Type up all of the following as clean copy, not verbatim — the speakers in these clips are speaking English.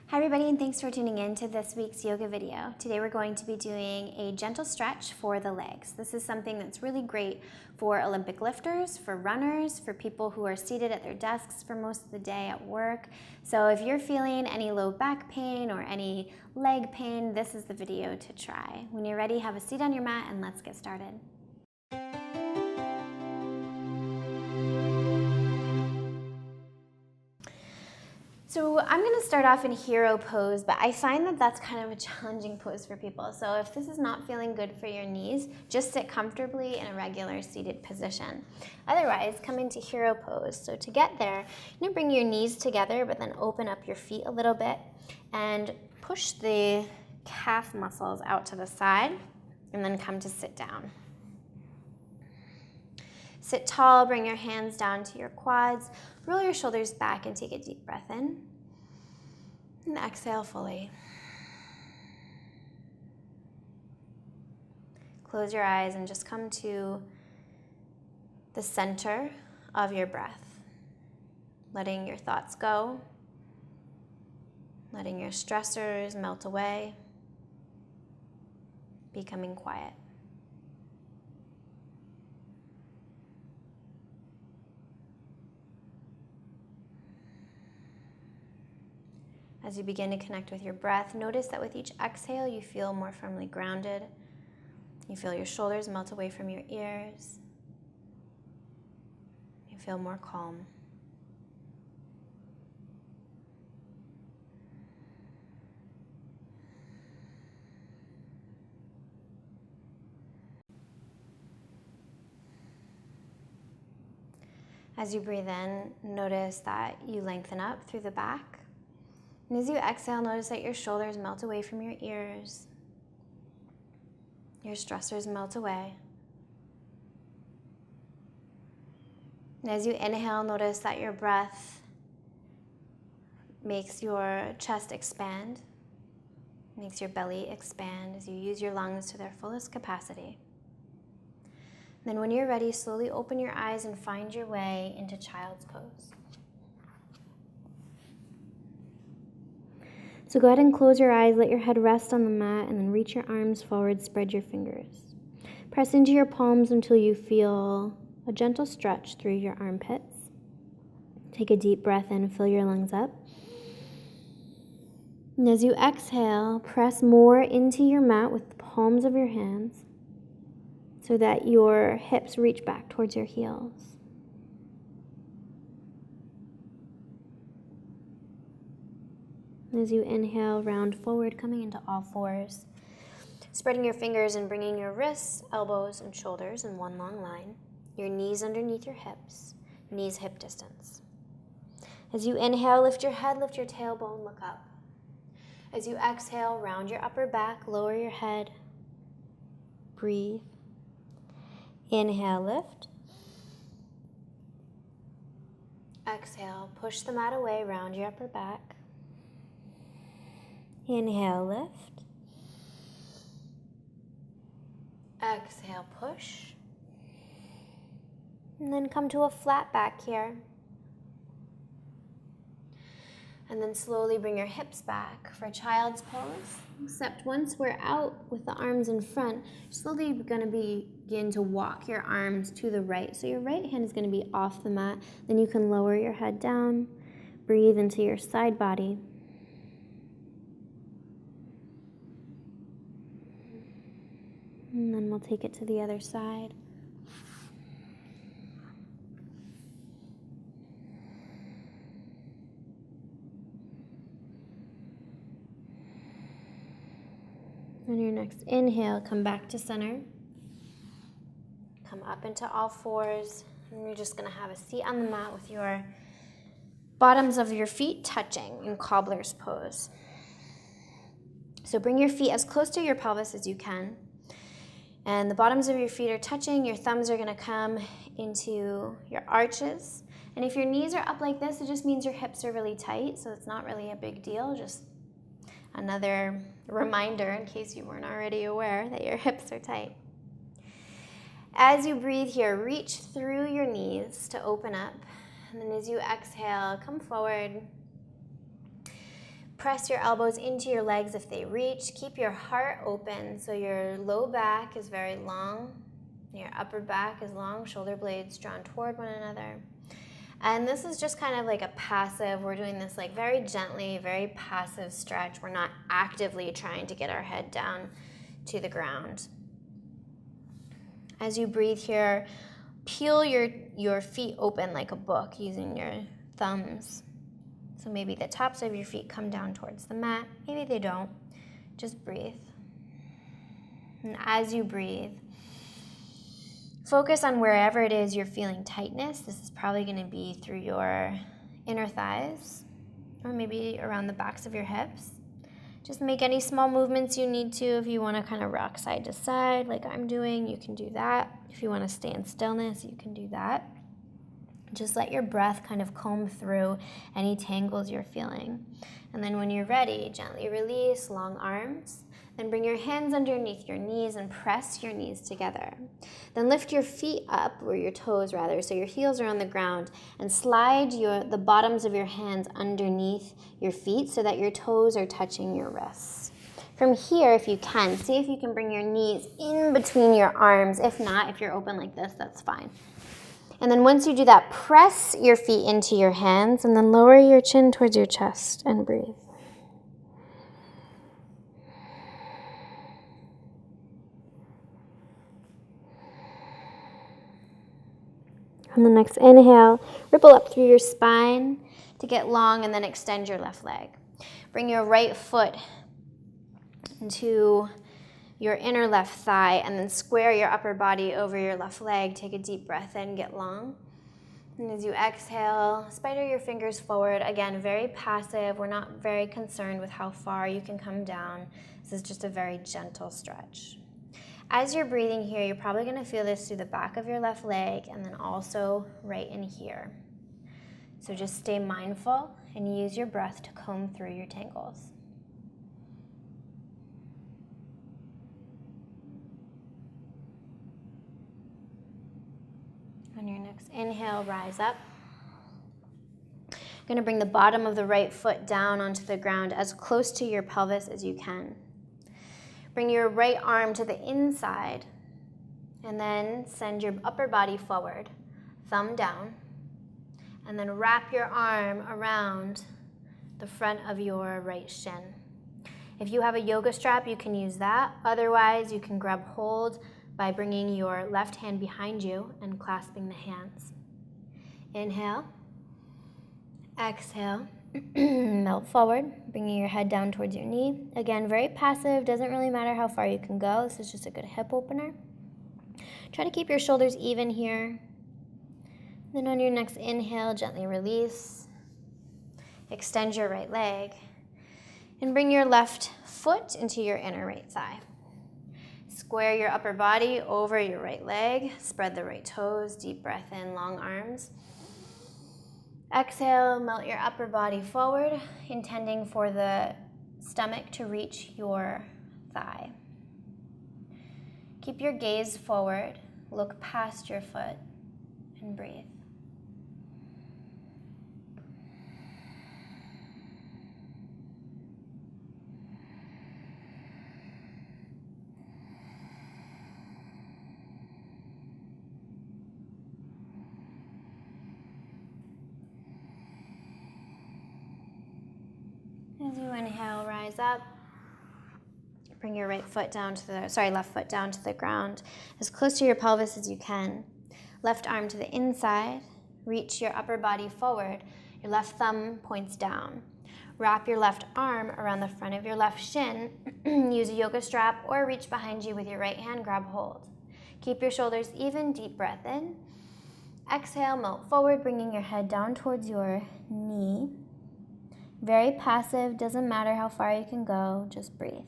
Hi everybody, and thanks for tuning in to this week's yoga video. Today we're going to be doing a gentle stretch for the legs. This is something that's really great for Olympic lifters, for runners, for people who are seated at their desks for most of the day at work. So if you're feeling any low back pain or any leg pain, this is the video to try. When you're ready, have a seat on your mat and let's get started. So I'm going to start off in hero pose, but I find that that's kind of a challenging pose for people. So if this is not feeling good for your knees, just sit comfortably in a regular seated position. Otherwise, come into hero pose. So to get there, you're going to bring your knees together, but then open up your feet a little bit and push the calf muscles out to the side, and then come to sit down. Sit tall, bring your hands down to your quads, roll your shoulders back and take a deep breath in. And exhale fully. Close your eyes and just come to the center of your breath. Letting your thoughts go, letting your stressors melt away, becoming quiet. As you begin to connect with your breath, notice that with each exhale, you feel more firmly grounded. You feel your shoulders melt away from your ears. You feel more calm. As you breathe in, notice that you lengthen up through the back. And as you exhale, notice that your shoulders melt away from your ears. Your stressors melt away. And as you inhale, notice that your breath makes your chest expand, makes your belly expand as you use your lungs to their fullest capacity. Then when you're ready, slowly open your eyes and find your way into child's pose. So go ahead and close your eyes, let your head rest on the mat, and then reach your arms forward, spread your fingers. Press into your palms until you feel a gentle stretch through your armpits. Take a deep breath in, fill your lungs up. And as you exhale, press more into your mat with the palms of your hands so that your hips reach back towards your heels. As you inhale, round forward, coming into all fours. Spreading your fingers and bringing your wrists, elbows, and shoulders in one long line. Your knees underneath your hips, knees hip distance. As you inhale, lift your head, lift your tailbone, look up. As you exhale, round your upper back, lower your head. Breathe. Inhale, lift. Exhale, push the mat away, round your upper back. Inhale, lift. Exhale, push. And then come to a flat back here. And then slowly bring your hips back for child's pose. Except once we're out with the arms in front, you're slowly going to begin to walk your arms to the right. So your right hand is going to be off the mat. Then you can lower your head down. Breathe into your side body. And then we'll take it to the other side. On your next inhale, come back to center. Come up into all fours. And you're just going to have a seat on the mat with your bottoms of your feet touching in cobbler's pose. So bring your feet as close to your pelvis as you can. And the bottoms of your feet are touching. Your thumbs are going to come into your arches. And if your knees are up like this, it just means your hips are really tight. So it's not really a big deal. Just another reminder in case you weren't already aware that your hips are tight. As you breathe here, reach through your knees to open up. And then as you exhale, come forward. Press your elbows into your legs if they reach. Keep your heart open so your low back is very long, your upper back is long, shoulder blades drawn toward one another. And this is just kind of like a passive, we're doing this like very gently, very passive stretch. We're not actively trying to get our head down to the ground. As you breathe here, peel your feet open like a book using your thumbs. So maybe the tops of your feet come down towards the mat. Maybe they don't. Just breathe. And as you breathe, focus on wherever it is you're feeling tightness. This is probably going to be through your inner thighs or maybe around the backs of your hips. Just make any small movements you need to. If you want to kind of rock side to side like I'm doing, you can do that. If you want to stay in stillness, you can do that. Just let your breath kind of comb through any tangles you're feeling. And then when you're ready, gently release, long arms. Then bring your hands underneath your knees and press your knees together. Then lift your feet up, or your toes rather, so your heels are on the ground, and slide the bottoms of your hands underneath your feet so that your toes are touching your wrists. From here, if you can, see if you can bring your knees in between your arms. If not, if you're open like this, that's fine. And then once you do that, press your feet into your hands and then lower your chin towards your chest and breathe. On the next inhale, ripple up through your spine to get long and then extend your left leg. Bring your right foot into your inner left thigh and then square your upper body over your left leg. Take a deep breath in, get long. And as you exhale, spider your fingers forward. Again, very passive. We're not very concerned with how far you can come down. This is just a very gentle stretch. As you're breathing here, you're probably going to feel this through the back of your left leg and then also right in here. So just stay mindful and use your breath to comb through your tangles. On your next inhale, rise up. You're going to bring the bottom of the right foot down onto the ground as close to your pelvis as you can. Bring your right arm to the inside and then send your upper body forward, thumb down, and then wrap your arm around the front of your right shin. If you have a yoga strap, you can use that. Otherwise, you can grab hold by bringing your left hand behind you and clasping the hands. Inhale, exhale. Melt forward, bringing your head down towards your knee. Again, very passive, doesn't really matter how far you can go. This is just a good hip opener. Try to keep your shoulders even here. Then on your next inhale, gently release. Extend your right leg. And bring your left foot into your inner right thigh. Square your upper body over your right leg. Spread the right toes. Deep breath in, long arms. Exhale, melt your upper body forward, intending for the stomach to reach your thigh. Keep your gaze forward, look past your foot, and breathe. As you inhale, rise up. Bring your left foot down to the ground, as close to your pelvis as you can. Left arm to the inside. Reach your upper body forward. Your left thumb points down. Wrap your left arm around the front of your left shin. Use a yoga strap or reach behind you with your right hand, grab hold. Keep your shoulders even, deep breath in. Exhale, melt forward, bringing your head down towards your knee. Very passive, doesn't matter how far you can go, just breathe.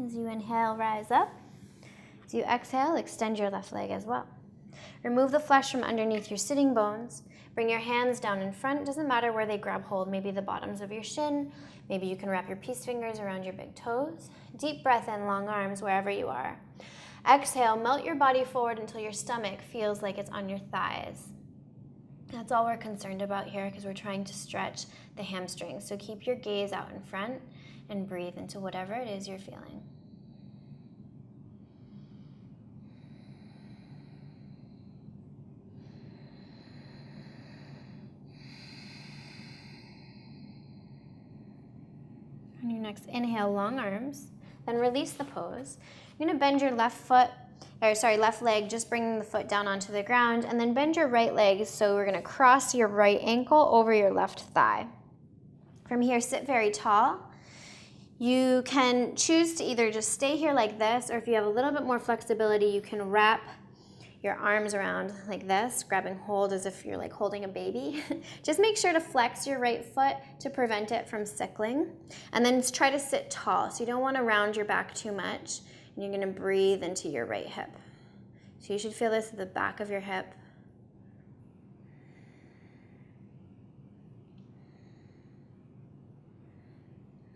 As you inhale, rise up. As you exhale, extend your left leg as well. Remove the flesh from underneath your sitting bones. Bring your hands down in front. Doesn't matter where they grab hold. Maybe the bottoms of your shin. Maybe you can wrap your peace fingers around your big toes. Deep breath in, long arms, wherever you are. Exhale, melt your body forward until your stomach feels like it's on your thighs. That's all we're concerned about here because we're trying to stretch the hamstrings. So keep your gaze out in front and breathe into whatever it is you're feeling. On your next inhale, long arms, then release the pose. You're gonna bend your left leg, just bringing the foot down onto the ground, and then bend your right leg, so we're gonna cross your right ankle over your left thigh. From here, sit very tall. You can choose to either just stay here like this, or if you have a little bit more flexibility, you can wrap your arms around like this, grabbing hold as if you're like holding a baby. Just make sure to flex your right foot to prevent it from sickling. And then try to sit tall. So you don't want to round your back too much. And you're going to breathe into your right hip. So you should feel this at the back of your hip.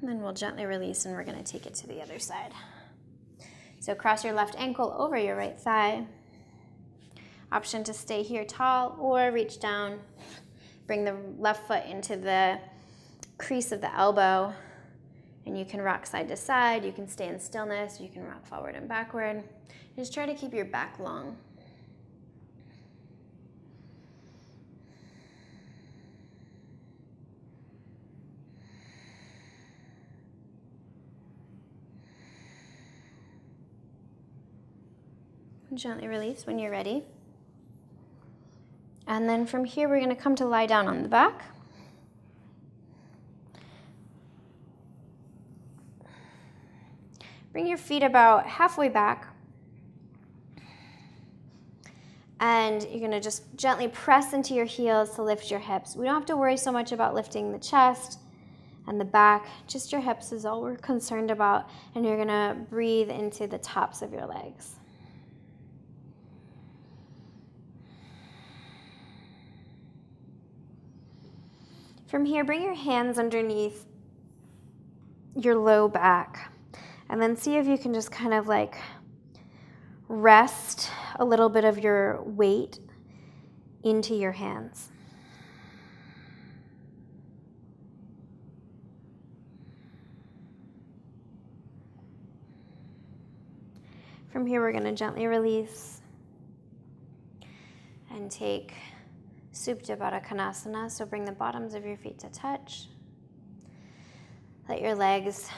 And then we'll gently release and we're going to take it to the other side. So cross your left ankle over your right thigh. Option to stay here tall or reach down. Bring the left foot into the crease of the elbow, and you can rock side to side. You can stay in stillness. You can rock forward and backward. Just try to keep your back long. Gently release when you're ready. And then from here, we're going to come to lie down on the back. Bring your feet about halfway back. And you're going to just gently press into your heels to lift your hips. We don't have to worry so much about lifting the chest and the back. Just your hips is all we're concerned about. And you're going to breathe into the tops of your legs. From here, bring your hands underneath your low back, and then see if you can just kind of like rest a little bit of your weight into your hands. From here, we're going to gently release and take Supta Baddha Konasana, so bring the bottoms of your feet to touch. Let your legs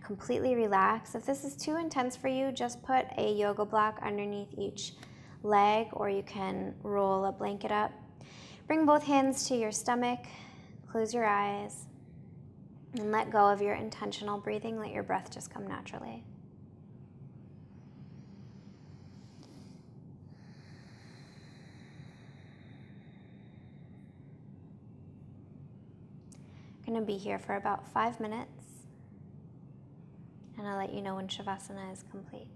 completely relax. If this is too intense for you, just put a yoga block underneath each leg, or you can roll a blanket up. Bring both hands to your stomach, close your eyes, and let go of your intentional breathing. Let your breath just come naturally. I'm going to be here for about 5 minutes, and I'll let you know when Shavasana is complete.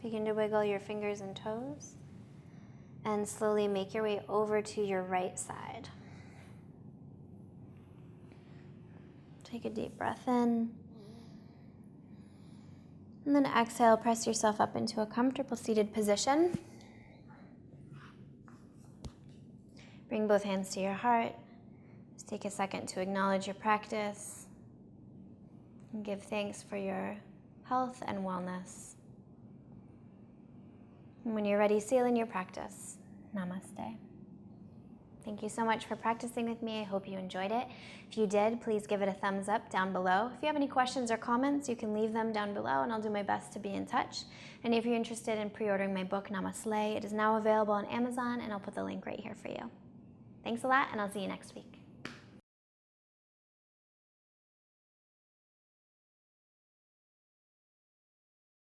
Begin to wiggle your fingers and toes, and slowly make your way over to your right side. Take a deep breath in. And then exhale, press yourself up into a comfortable seated position. Bring both hands to your heart. Just take a second to acknowledge your practice and give thanks for your health and wellness. And when you're ready, seal in your practice. Namaste. Thank you so much for practicing with me. I hope you enjoyed it. If you did, please give it a thumbs up down below. If you have any questions or comments, you can leave them down below and I'll do my best to be in touch. And if you're interested in pre-ordering my book, Namaste, it is now available on Amazon and I'll put the link right here for you. Thanks a lot and I'll see you next week.